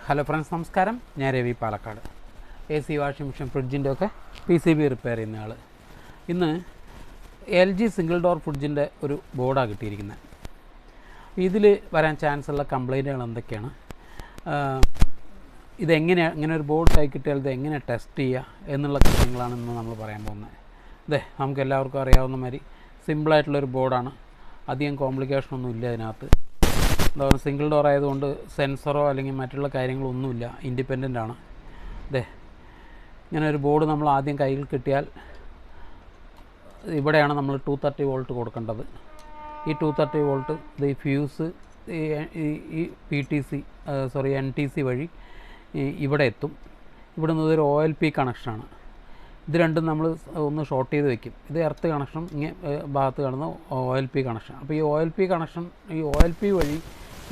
Hello friends, നമസ്കാരം. ഞാൻ Ravi, Palakkad. AC washing machine, ഫ്രിഡ്ജിൻ്റെ ഒക്കെ PCB റിപ്പയർ ചെയ്യുന്ന ആൾ. ഇന്ന് LG സിംഗിൾ ഡോർ ഫ്രിഡ്ജിൻ്റെ ഒരു ബോർഡാണ് കിട്ടിയിരിക്കുന്നത്. ഇതിൽ വരാൻ ചാൻസ് ഉള്ള കംപ്ലൈൻറ്റുകൾ എന്തൊക്കെയാണ്, ഇതെങ്ങനെയാണ്, ഇങ്ങനെ ഒരു ബോർഡ് കൈ കിട്ടിയാൽ ഇത് എങ്ങനെ ടെസ്റ്റ് ചെയ്യുക എന്നുള്ള കാര്യങ്ങളാണ് ഇന്ന് നമ്മൾ പറയാൻ പോകുന്നത്. നമുക്ക് എല്ലാവർക്കും അറിയാവുന്ന മാതിരി സിമ്പിളായിട്ടുള്ളൊരു ബോർഡാണ്. അധികം കോംപ്ലിക്കേഷനൊന്നും ഇല്ല ഇതിനകത്ത്. സിംഗിൾ ഡോർ ആയതുകൊണ്ട് സെൻസറോ അല്ലെങ്കിൽ മറ്റുള്ള കാര്യങ്ങളൊന്നുമില്ല, ഇൻഡിപെൻഡൻ്റ് ആണ്. ഇങ്ങനെ ഒരു ബോർഡ് നമ്മൾ ആദ്യം കയ്യിൽ കിട്ടിയാൽ ഇവിടെയാണ് നമ്മൾ 230 വോൾട്ട് കൊടുക്കേണ്ടത്. ഈ 230 വോൾട്ട് ഈ ഫ്യൂസ് ഈ NTC വഴി ഇവിടെ എത്തും. ഇവിടെ നിന്ന് ഇതൊരു OLP കണക്ഷനാണ്. ഇത് രണ്ടും നമ്മൾ ഒന്ന് ഷോർട്ട് ചെയ്ത് വെക്കും. ഇത് എർത്ത് കണക്ഷനും ഭാഗത്ത് കാണുന്ന OLP കണക്ഷൻ. അപ്പോൾ ഈ OLP വഴി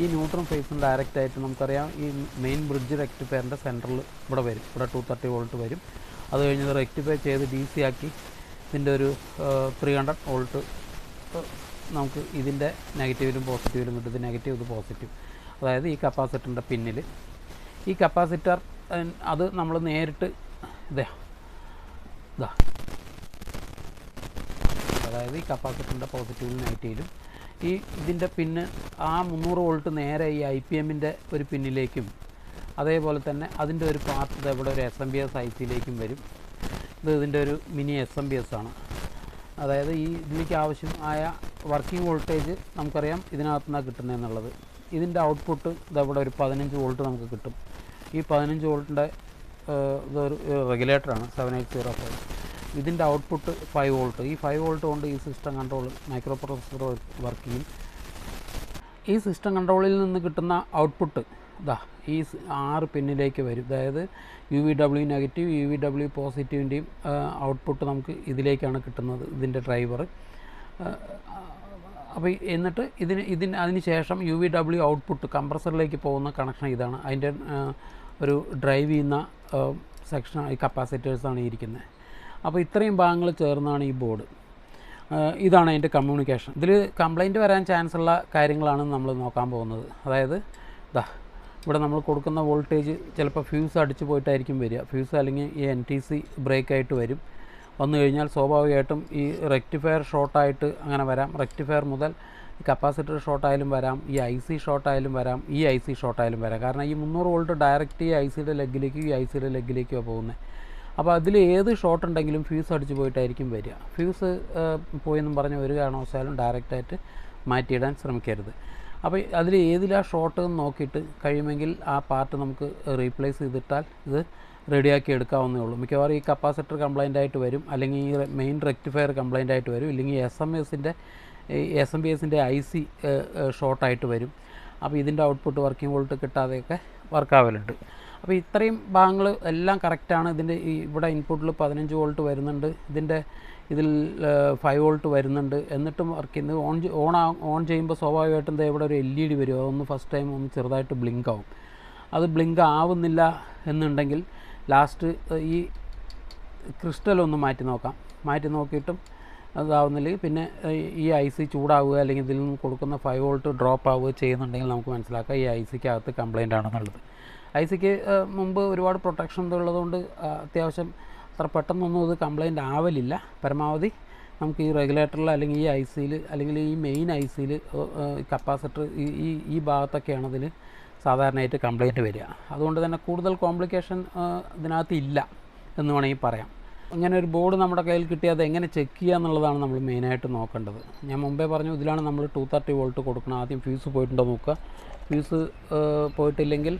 ഈ ന്യൂട്രൽ ഫേസും ഡയറക്റ്റായിട്ട് നമുക്കറിയാം ഈ മെയിൻ ബ്രിഡ്ജ് റെക്ടിഫയറിൻ്റെ സെൻറ്ററിൽ ഇവിടെ വരും. ഇവിടെ 230 വോൾട്ട് വരും. അത് കഴിഞ്ഞ് റെക്ടിഫൈ ചെയ്ത് DC ആക്കി ഇതിൻ്റെ ഒരു 300 വോൾട്ട് നമുക്ക് ഇതിൻ്റെ നെഗറ്റീവിലും പോസിറ്റീവിലും കിട്ടും. ഇത് നെഗറ്റീവ്, ഇത് പോസിറ്റീവ്. അതായത് ഈ കപ്പാസിറ്ററിൻ്റെ പിന്നിൽ ഈ കപ്പാസിറ്റർ അത് നമ്മൾ നേരിട്ട് അതായത് ഈ കപ്പാസിറ്ററിൻ്റെ പോസിറ്റീവിലും നെഗറ്റീവിലും ഇതിൻ്റെ പിന്ന് ആ 300 വോൾട്ട് നേരെ ഈ IPMൻ്റെ ഒരു പിന്നിലേക്കും, അതേപോലെ തന്നെ അതിൻ്റെ ഒരു പാർട്ട് ഇവിടെ ഒരു SMPS ICയിലേക്കും വരും. ഇതിൻ്റെ ഒരു മിനി SMPS ആണ്. അതായത് ഇതിലേക്ക് ആവശ്യമായ വർക്കിംഗ് വോൾട്ടേജ് നമുക്കറിയാം ഇതിനകത്തു നിന്നാണ് കിട്ടുന്നതെന്നുള്ളത്. ഇതിൻ്റെ ഔട്ട്പുട്ട് ഇതവിടെ ഒരു 15 വോൾട്ട് നമുക്ക് കിട്ടും. ഈ 15 വോൾട്ടിൻ്റെ ഇതൊരു റെഗുലേറ്ററാണ് 7805. ഇതിൻ്റെ ഔട്ട്പുട്ട് 5 വോൾട്ട്. ഈ 5 വോൾട്ട് കൊണ്ട് ഈ system control micro processor work ചെയ്യും. ഈ സിസ്റ്റം കൺട്രോളിൽ നിന്ന് കിട്ടുന്ന ഔട്ട്പുട്ട് ഈ 6 പിന്നിലേക്ക് വരും. അതായത് UVW നെഗറ്റീവ്, UVW പോസിറ്റീവിൻ്റെയും ഔട്ട്പുട്ട് നമുക്ക് ഇതിലേക്കാണ് കിട്ടുന്നത്, ഇതിൻ്റെ ഡ്രൈവർ. അപ്പോൾ എന്നിട്ട് അതിന് ശേഷം UVW ഔട്ട്പുട്ട് കംപ്രസറിലേക്ക് പോകുന്ന കണക്ഷൻ ഇതാണ്. അതിൻ്റെ ഒരു ഡ്രൈവ് ചെയ്യുന്ന സെക്ഷൻ ഈ കപ്പാസിറ്റേഴ്സാണ് ഇരിക്കുന്നത്. അപ്പോൾ ഇത്രയും ഭാഗങ്ങൾ ചേർന്നാണ് ഈ ബോർഡ്. ഇതാണ് അതിൻ്റെ കമ്മ്യൂണിക്കേഷൻ. ഇതിൽ കംപ്ലൈൻറ്റ് വരാൻ ചാൻസ് ഉള്ള കാര്യങ്ങളാണ് നമ്മൾ നോക്കാൻ പോകുന്നത്. അതായത് ഇവിടെ നമ്മൾ കൊടുക്കുന്ന വോൾട്ടേജ് ചിലപ്പോൾ ഫ്യൂസ് അടിച്ചു പോയിട്ടായിരിക്കും വരിക. ഫ്യൂസ് അല്ലെങ്കിൽ ഈ NTC ബ്രേക്കായിട്ട് വരും. വന്നു കഴിഞ്ഞാൽ സ്വാഭാവികമായിട്ടും ഈ റെക്ടിഫയർ ഷോർട്ടായിട്ട് അങ്ങനെ വരാം. റെക്ടിഫയർ മുതൽ കപ്പാസിറ്റർ ഷോർട്ടായാലും വരാം, ഈ IC ഷോർട്ടായാലും വരാം, ഈ IC ഷോർട്ടായാലും വരാം. കാരണം ഈ 300 വോൾട്ട് ഡയറക്റ്റ് ഈ ICയുടെ ലെഗിലേക്കും ഈ ICയുടെ ലെഗിലേക്കുമാണ് പോകുന്നത്. അപ്പോൾ അതിൽ ഏത് ഷോർട്ട് ഉണ്ടെങ്കിലും ഫ്യൂസ് അടിച്ച് പോയിട്ടായിരിക്കും വരിക. ഫ്യൂസ് പോയെന്നും പറഞ്ഞ് ഒരു കാരണവശാലും ഡയറക്റ്റായിട്ട് മാറ്റിയിടാൻ ശ്രമിക്കരുത്. അപ്പോൾ അതിൽ ഏതിലാണ് ഷോർട്ട് എന്ന് നോക്കിയിട്ട് കഴിയുമെങ്കിൽ ആ പാർട്ട് നമുക്ക് റീപ്ലേസ് ചെയ്തിട്ടാൽ ഇത് റെഡിയാക്കി എടുക്കാവുന്നേ ഉള്ളൂ. മിക്കവാറും ഈ കപ്പാസിറ്റർ കംപ്ലൈൻ്റ് ആയിട്ട് വരും, അല്ലെങ്കിൽ ഈ മെയിൻ റെക്ടിഫയർ കംപ്ലൈൻ്റ് ആയിട്ട് വരും, ഇല്ലെങ്കിൽ SMPSൻ്റെ IC ഷോർട്ടായിട്ട് വരും. അപ്പോൾ ഇതിൻ്റെ ഔട്ട്പുട്ട് വർക്കിംഗ് വോൾട്ട് കിട്ടാതെയൊക്കെ വർക്കാവലുണ്ട്. അപ്പോൾ ഇത്രയും ഭാഗങ്ങൾ എല്ലാം കറക്റ്റാണ്. ഇതിൻ്റെ ഇവിടെ ഇൻപുട്ടിൽ 15 വോൾട്ട് വരുന്നുണ്ട്, ഇതിൽ 5 വോൾട്ട് വരുന്നുണ്ട്. എന്നിട്ടും വർക്ക് ചെയ്യുന്നത് ഓൺ ചെയ്യുമ്പോൾ സ്വാഭാവികമായിട്ടും ഇവിടെ ഒരു LED വരും. അതൊന്ന് ഫസ്റ്റ് ടൈം ഒന്ന് ചെറുതായിട്ട് ബ്ലിങ്ക് ആവും. അത് ബ്ലിങ്ക് ആവുന്നില്ല എന്നുണ്ടെങ്കിൽ ലാസ്റ്റ് ഈ ക്രിസ്റ്റൽ ഒന്ന് മാറ്റി നോക്കിയിട്ടും അതാവുന്നില്ലെങ്കിൽ പിന്നെ ഈ IC ചൂടാവുക അല്ലെങ്കിൽ ഇതിൽ നിന്ന് കൊടുക്കുന്ന 5 വോൾട്ട് ഡ്രോപ്പ് ആവുക ചെയ്യുന്നുണ്ടെങ്കിൽ നമുക്ക് മനസ്സിലാക്കാം ഈ ICക്കകത്ത് കംപ്ലൈൻ്റ് ആണെന്നുള്ളത്. ICക്ക് മുമ്പ് ഒരുപാട് പ്രൊട്ടക്ഷൻ ഉള്ളതുകൊണ്ട് അത്യാവശ്യം അത്ര പെട്ടെന്നൊന്നും ഇത് കംപ്ലൈൻ്റ് ആവലില്ല. പരമാവധി നമുക്ക് ഈ റെഗുലേറ്ററിൽ അല്ലെങ്കിൽ ഈ ICയിൽ അല്ലെങ്കിൽ ഈ മെയിൻ ICയിൽ കപ്പാസിറ്റർ ഈ ഭാഗത്തൊക്കെയാണ് ഇതിൽ സാധാരണയായിട്ട് കംപ്ലൈൻറ്റ് വരിക. അതുകൊണ്ട് തന്നെ കൂടുതൽ കോംപ്ലിക്കേഷൻ ഇതിനകത്ത് ഇല്ല എന്ന് വേണമെങ്കിൽ പറയാം. അങ്ങനെ ഒരു ബോർഡ് നമ്മുടെ കയ്യിൽ കിട്ടിയാൽ അത് എങ്ങനെ ചെക്ക് ചെയ്യുക എന്നുള്ളതാണ് നമ്മൾ മെയിനായിട്ട് നോക്കേണ്ടത്. ഞാൻ മുമ്പേ പറഞ്ഞു, ഇതിലാണ് നമ്മൾ 230 വോൾട്ട് കൊടുക്കണം. ആദ്യം ഫ്യൂസ് പോയിട്ടുണ്ടോ നോക്കുക. ഫ്യൂസ് പോയിട്ടില്ലെങ്കിൽ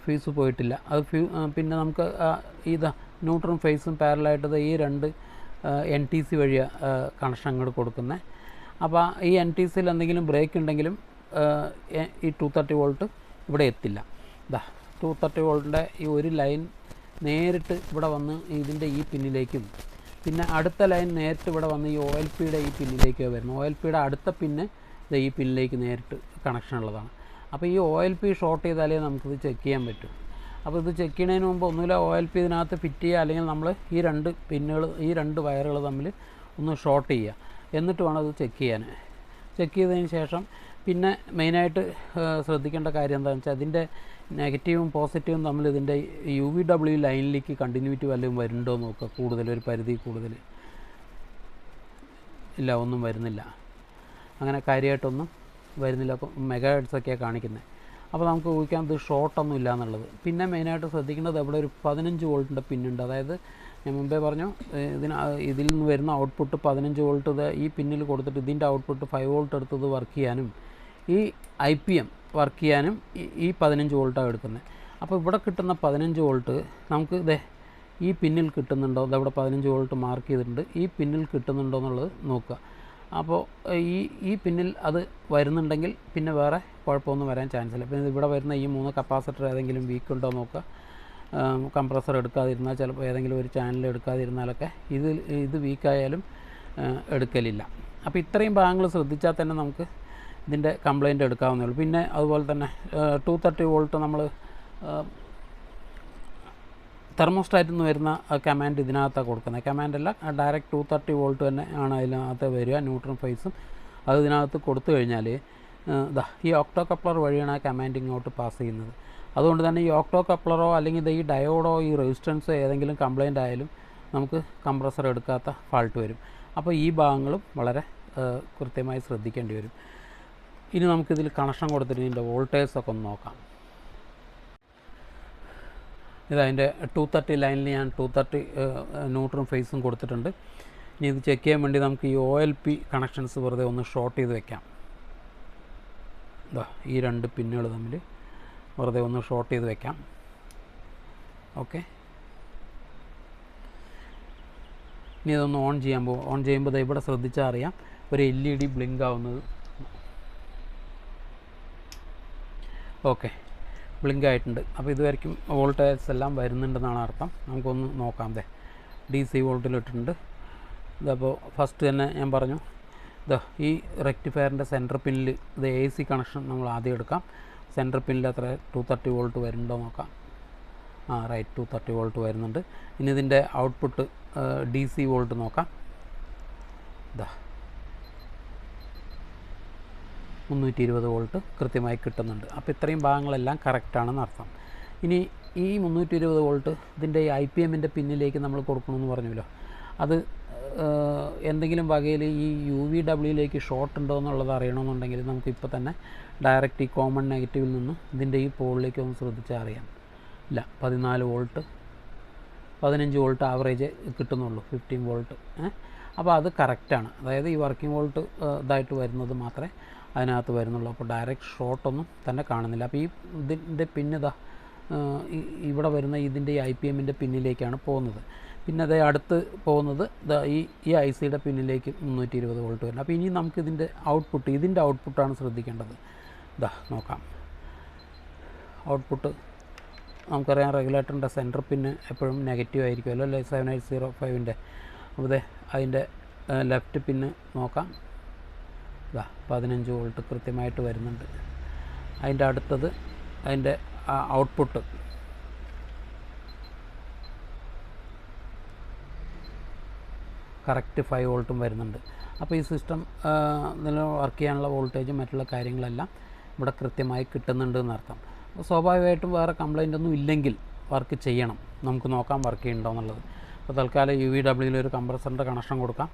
ഫ്യൂസ് പോയിട്ടില്ല. അത് പിന്നെ നമുക്ക് ന്യൂട്രൽ ഫേസും പാരലായിട്ട് ഈ 2 NTC വഴിയാണ് കണക്ഷൻ അങ്ങോട്ട് കൊടുക്കുന്നത്. അപ്പോൾ ഈ NTCയിൽ എന്തെങ്കിലും ബ്രേക്ക് ഉണ്ടെങ്കിലും ഈ 230 വോൾട്ട് ഇവിടെ എത്തില്ല. 230 വോൾട്ടിൻ്റെ ഈ ഒരു ലൈൻ നേരിട്ട് ഇവിടെ വന്ന് ഇതിൻ്റെ ഈ പിന്നിലേക്കും, പിന്നെ അടുത്ത ലൈൻ നേരിട്ട് ഇവിടെ വന്ന് ഈ OLPയുടെ ഈ പിന്നിലേക്കാണ് വരുന്നത്. OLPയുടെ അടുത്ത പിന്ന് ഈ പിന്നിലേക്ക് നേരിട്ട് കണക്ഷൻ ഉള്ളതാണ്. അപ്പോൾ ഈ OLP ഷോർട്ട് ചെയ്താലേ നമുക്കിത് ചെക്ക് ചെയ്യാൻ പറ്റും. അപ്പോൾ ഇത് ചെക്ക് ചെയ്യുന്നതിന് മുമ്പ് ഒന്നുമില്ല OLP ഇതിനകത്ത് ഫിറ്റ് ചെയ്യുക, അല്ലെങ്കിൽ നമ്മൾ ഈ 2 വയറുകൾ തമ്മിൽ ഒന്ന് ഷോർട്ട് ചെയ്യുക. എന്നിട്ട് വേണം അത് ചെക്ക് ചെയ്യാൻ. ചെക്ക് ചെയ്തതിന് ശേഷം പിന്നെ മെയിനായിട്ട് ശ്രദ്ധിക്കേണ്ട കാര്യം എന്താണെന്ന് വെച്ചാൽ അതിൻ്റെ നെഗറ്റീവും പോസിറ്റീവും തമ്മിൽ ഇതിൻ്റെ UVW ലൈനിലേക്ക് കണ്ടിന്യൂറ്റി വല്ലതും വരുന്നുണ്ടോ എന്ന് നോക്കുക. കൂടുതൽ ഒരു പരിധി കൂടുതൽ ഇല്ല, ഒന്നും വരുന്നില്ല, അങ്ങനെ കാര്യമായിട്ടൊന്നും വരുന്നില്ല. അപ്പം മെഗാ ഹെർട്സൊക്കെയാണ് കാണിക്കുന്നത്. അപ്പോൾ നമുക്ക് ഊഹിക്കാം ഇത് ഷോർട്ടൊന്നും ഇല്ല എന്നുള്ളത്. പിന്നെ മെയിനായിട്ട് ശ്രദ്ധിക്കേണ്ടത് ഇവിടെ ഒരു 15 വോൾട്ടിൻ്റെ പിന്നുണ്ട്. അതായത് ഞാൻ മുമ്പേ പറഞ്ഞു ഇതിൽ നിന്ന് വരുന്ന ഔട്ട്പുട്ട് 15 വോൾട്ട് ഈ പിന്നിൽ കൊടുത്തിട്ട് ഇതിൻ്റെ ഔട്ട്പുട്ട് 5 വോൾട്ട് എടുത്തത് വർക്ക് ചെയ്യാനും ഈ IPM വർക്ക് ചെയ്യാനും ഈ 15 വോൾട്ടാണ് എടുക്കുന്നത്. അപ്പോൾ ഇവിടെ കിട്ടുന്ന 15 വോൾട്ട് നമുക്ക് ഈ പിന്നിൽ കിട്ടുന്നുണ്ടോ, ഇതവിടെ 15 വോൾട്ട് മാർക്ക് ചെയ്തിട്ടുണ്ട്, ഈ പിന്നിൽ കിട്ടുന്നുണ്ടോ എന്നുള്ളത് നോക്കുക. അപ്പോൾ ഈ പിന്നിൽ അത് വരുന്നുണ്ടെങ്കിൽ പിന്നെ വേറെ കുഴപ്പമൊന്നും വരാൻ ചാൻസ് ഇല്ല. പിന്നെ ഇവിടെ വരുന്ന ഈ 3 കപ്പാസിറ്റർ ഏതെങ്കിലും വീക്ക് ഉണ്ടോ നോക്കുക. കംപ്രസർ എടുക്കാതിരുന്നാൽ ചിലപ്പോൾ ഏതെങ്കിലും ഒരു ചാനൽ എടുക്കാതിരുന്നാലൊക്കെ ഇത് വീക്കായാലും എടുക്കലില്ല. അപ്പോൾ ഇത്രയും ഭാഗങ്ങൾ ശ്രദ്ധിച്ചാൽ തന്നെ നമുക്ക് ഇതിൻ്റെ കംപ്ലയിൻ്റ് എടുക്കാവുന്നേ ഉള്ളൂ. പിന്നെ അതുപോലെ തന്നെ 230 വോൾട്ട് നമ്മൾ തെർമോസ്റ്റാറ്റിൽ നിന്ന് വരുന്ന കമാൻഡ് ഇതിനകത്താണ് കൊടുക്കുന്നത്. കമാൻഡല്ല, ഡയറക്റ്റ് 230 വോൾട്ട് തന്നെ ആണ് അതിനകത്ത് വരിക, ന്യൂട്രൽ ഫേസും. അത് ഇതിനകത്ത് കൊടുത്തു കഴിഞ്ഞാൽ ഈ ഓക്ടോ കപ്ലർ വഴിയാണ് ആ കമാൻഡ് ഇങ്ങോട്ട് പാസ് ചെയ്യുന്നത്. അതുകൊണ്ട് തന്നെ ഈ ഓക്ടോ കപ്ലറോ അല്ലെങ്കിൽ ഈ ഡയോഡോ ഈ റെസിസ്റ്റൻസോ ഏതെങ്കിലും കംപ്ലയിൻ്റ് ആയാലും നമുക്ക് കംപ്രസർ എടുക്കാത്ത ഫാൾട്ട് വരും. അപ്പോൾ ഈ ഭാഗങ്ങളും വളരെ കൃത്യമായി ശ്രദ്ധിക്കേണ്ടി വരും. ഇനി നമുക്കിതിൽ കണക്ഷൻ കൊടുത്തിട്ട് ഇതിൻ്റെ വോൾട്ടേജൊക്കെ ഒന്ന് നോക്കാം. ഇതതിൻ്റെ 230 ലൈനിൽ ഞാൻ 230 ന്യൂട്രൽ ഫേസും കൊടുത്തിട്ടുണ്ട്. ഇനി ഇത് ചെക്ക് ചെയ്യാൻ വേണ്ടി നമുക്ക് ഈ OLP കണക്ഷൻസ് വെറുതെ ഒന്ന് ഷോർട്ട് ചെയ്ത് വെക്കാം. ഈ 2 പിന്നുകൾ തമ്മിൽ വെറുതെ ഒന്ന് ഷോർട്ട് ചെയ്ത് വെക്കാം. ഓക്കെ, ഇനി ഇതൊന്ന് ഓൺ ചെയ്യുമ്പോൾ ഇവിടെ ശ്രദ്ധിച്ചാൽ അറിയാം ഒരു LED ബ്ലിങ്ക് ആവുന്നത്. ഓക്കെ, ബ്ലിങ്ക് ആയിട്ടുണ്ട്. അപ്പോൾ ഇതുവരെയ്ക്കും വോൾട്ടേജ് എല്ലാം വരുന്നുണ്ടെന്നാണ് അർത്ഥം. നമുക്കൊന്ന് നോക്കാം. DC വോൾട്ടിലിട്ടുണ്ട്. ഇതപ്പോൾ ഫസ്റ്റ് തന്നെ ഞാൻ പറഞ്ഞു ഈ റെക്ടിഫയറിൻ്റെ സെൻറ്റർ പിന്നിൽ ഇത് AC കണക്ഷൻ നമ്മൾ ആദ്യം എടുക്കാം. സെൻറ്റർ പിന്നിൽ അത്ര 230 വോൾട്ട് വരുന്നുണ്ടോ നോക്കാം. റൈറ്റ്, 230 വോൾട്ട് വരുന്നുണ്ട്. ഇനി ഇതിൻ്റെ ഔട്ട്പുട്ട് DC വോൾട്ട് നോക്കാം. 320 വോൾട്ട് കൃത്യമായി കിട്ടുന്നുണ്ട്. അപ്പോൾ ഇത്രയും ഭാഗങ്ങളെല്ലാം കറക്റ്റാണെന്ന് അർത്ഥം. ഇനി ഈ 320 വോൾട്ട് ഇതിൻ്റെ IPMൻ്റെ പിന്നിലേക്ക് നമ്മൾ കൊടുക്കണമെന്ന് പറഞ്ഞല്ലോ. അത് എന്തെങ്കിലും വകയിൽ ഈ UVWയിലേക്ക് ഷോർട്ട് ഉണ്ടോ എന്നുള്ളത് അറിയണമെന്നുണ്ടെങ്കിൽ നമുക്കിപ്പോൾ തന്നെ ഡയറക്റ്റ് ഈ കോമൺ നെഗറ്റീവിൽ നിന്ന് ഇതിൻ്റെ ഈ പോളിലേക്ക് ഒന്ന് ശ്രദ്ധിച്ചാൽ അറിയാം. ഇല്ല, 14 വോൾട്ട് 15 വോൾട്ട് ആവറേജ് കിട്ടുന്നുള്ളൂ, 15 വോൾട്ട്. അപ്പോൾ അത് കറക്റ്റാണ്. അതായത് ഈ വർക്കിംഗ് വോൾട്ട് ഇതായിട്ട് വരുന്നത് മാത്രമേ അതിനകത്ത് വരുന്നുള്ളൂ. അപ്പോൾ ഡയറക്റ്റ് ഷോർട്ടൊന്നും തന്നെ കാണുന്നില്ല. അപ്പോൾ ഇതിൻ്റെ പിന്നിതാ ഇവിടെ വരുന്ന ഇതിൻ്റെ IPMൻ്റെ പിന്നിലേക്കാണ് പോകുന്നത്. പിന്നെ അത് അടുത്ത് പോകുന്നത് ഈ ICയുടെ പിന്നിലേക്ക് 320 വോൾട്ട് വരുന്നത്. അപ്പോൾ ഇനി നമുക്ക് ഇതിൻ്റെ ഔട്ട്പുട്ടാണ് ശ്രദ്ധിക്കേണ്ടത്. നോക്കാം. ഔട്ട്പുട്ട് നമുക്കറിയാം, റെഗുലേറ്ററിൻ്റെ സെൻറ്റർ പിന്ന് എപ്പോഴും നെഗറ്റീവ് ആയിരിക്കുമല്ലോ, അല്ലേ, 7805ൻ്റെ. അപ്പോൾ അതിൻ്റെ ലെഫ്റ്റ് പിന്ന് നോക്കാം. 15 വോൾട്ട് കൃത്യമായിട്ട് വരുന്നുണ്ട്. അതിൻ്റെ അടുത്തത് അതിൻ്റെ ഔട്ട്പുട്ട് കറക്റ്റ് 5 വോൾട്ടും വരുന്നുണ്ട്. അപ്പോൾ ഈ സിസ്റ്റം ഇതിൽ വർക്ക് ചെയ്യാനുള്ള വോൾട്ടേജും മറ്റുള്ള കാര്യങ്ങളെല്ലാം ഇവിടെ കൃത്യമായി കിട്ടുന്നുണ്ട് എന്നർത്ഥം. അപ്പോൾ സ്വാഭാവികമായിട്ടും വേറെ കംപ്ലൈൻ്റ് ഒന്നും ഇല്ലെങ്കിൽ വർക്ക് ചെയ്യണം. നമുക്ക് നോക്കാം വർക്ക് ചെയ്യുന്നുണ്ടോ എന്നുള്ളത്. അപ്പോൾ തൽക്കാലം UVWയിൽ ഒരു കംപ്രസറിൻ്റെ കണക്ഷൻ കൊടുക്കാം.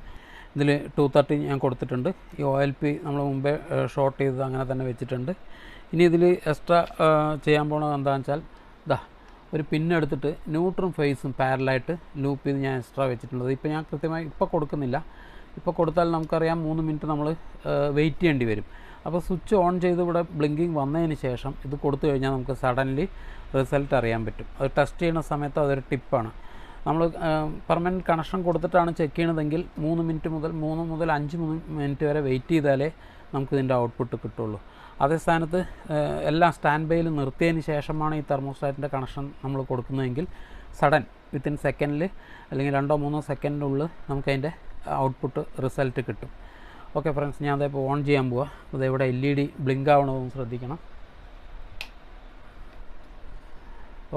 ഇതിൽ 230 ഞാൻ കൊടുത്തിട്ടുണ്ട്. ഈ OLP നമ്മൾ മുമ്പേ ഷോർട്ട് ചെയ്ത് അങ്ങനെ തന്നെ വെച്ചിട്ടുണ്ട്. ഇനി ഇതിൽ എക്സ്ട്രാ ചെയ്യാൻ പോകുന്നത് എന്താണെന്ന് വെച്ചാൽ ഒരു പിന്നെടുത്തിട്ട് ന്യൂട്രൽ ഫേസും പാരലായിട്ട് ലൂപ്പ് ചെയ്ത് ഞാൻ എക്സ്ട്രാ വെച്ചിട്ടുള്ളത്. ഇപ്പോൾ ഞാൻ കൃത്യമായി കൊടുക്കുന്നില്ല. ഇപ്പോൾ കൊടുത്താൽ നമുക്കറിയാം 3 മിനിറ്റ് നമ്മൾ വെയിറ്റ് ചെയ്യേണ്ടി വരും. അപ്പോൾ സ്വിച്ച് ഓൺ ചെയ്ത് ഇവിടെ ബ്ലിങ്കിങ് വന്നതിന് ശേഷം ഇത് കൊടുത്തു കഴിഞ്ഞാൽ നമുക്ക് സഡൻലി റിസൾട്ട് അറിയാൻ പറ്റും. അത് ടെസ്റ്റ് ചെയ്യുന്ന സമയത്ത് അതൊരു ടിപ്പാണ്. നമ്മൾ പെർമനൻറ്റ് കണക്ഷൻ കൊടുത്തിട്ടാണ് ചെക്ക് ചെയ്യണതെങ്കിൽ 3 മുതൽ 5 മിനിറ്റ് വരെ വെയിറ്റ് ചെയ്താലേ നമുക്കിതിൻ്റെ ഔട്ട്പുട്ട് കിട്ടുള്ളൂ. അതേ സ്ഥാനത്ത് എല്ലാം സ്റ്റാൻഡ് ബൈയിൽ നിർത്തിയതിന് ശേഷമാണ് ഈ തെർമോസ്റ്റാറ്റിൻ്റെ കണക്ഷൻ നമ്മൾ കൊടുക്കുന്നതെങ്കിൽ സഡൻ വിത്തിൻ സെക്കൻഡിൽ അല്ലെങ്കിൽ 2-3 സെക്കൻഡിനുള്ളിൽ നമുക്കതിൻ്റെ ഔട്ട്പുട്ട് റിസൾട്ട് കിട്ടും. ഓക്കെ ഫ്രണ്ട്സ്, ഞാൻ അതിപ്പോൾ ഓൺ ചെയ്യാൻ പോവാം. അതിവിടെ LED ബ്ലിങ്ക് ആവണമെന്ന് ശ്രദ്ധിക്കണം.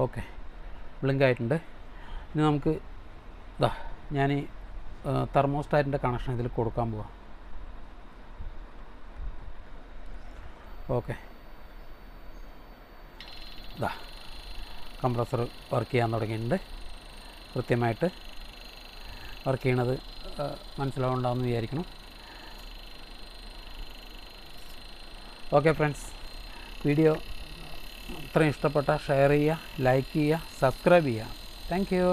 ഓക്കെ, ബ്ലിങ്ക് ആയിട്ടുണ്ട്. ഇനി നമുക്ക് ഞാൻ ഈ തെർമോസ്റ്റാറ്റിൻ്റെ കണക്ഷൻ ഇതിൽ കൊടുക്കാൻ പോവാം. ഓക്കെ, ഇതാ കംപ്രസർ വർക്ക് ചെയ്യാൻ തുടങ്ങിയിട്ടുണ്ട്. കൃത്യമായിട്ട് വർക്ക് ചെയ്യണത് മനസ്സിലാവുന്നുണ്ടാവുമെന്ന് വിചാരിക്കണം. ഓക്കെ ഫ്രണ്ട്സ്, വീഡിയോ ഇത്രയും ഇഷ്ടപ്പെട്ട ഷെയർ ചെയ്യുക, ലൈക്ക് ചെയ്യുക, സബ്സ്ക്രൈബ് ചെയ്യുക. Thank you.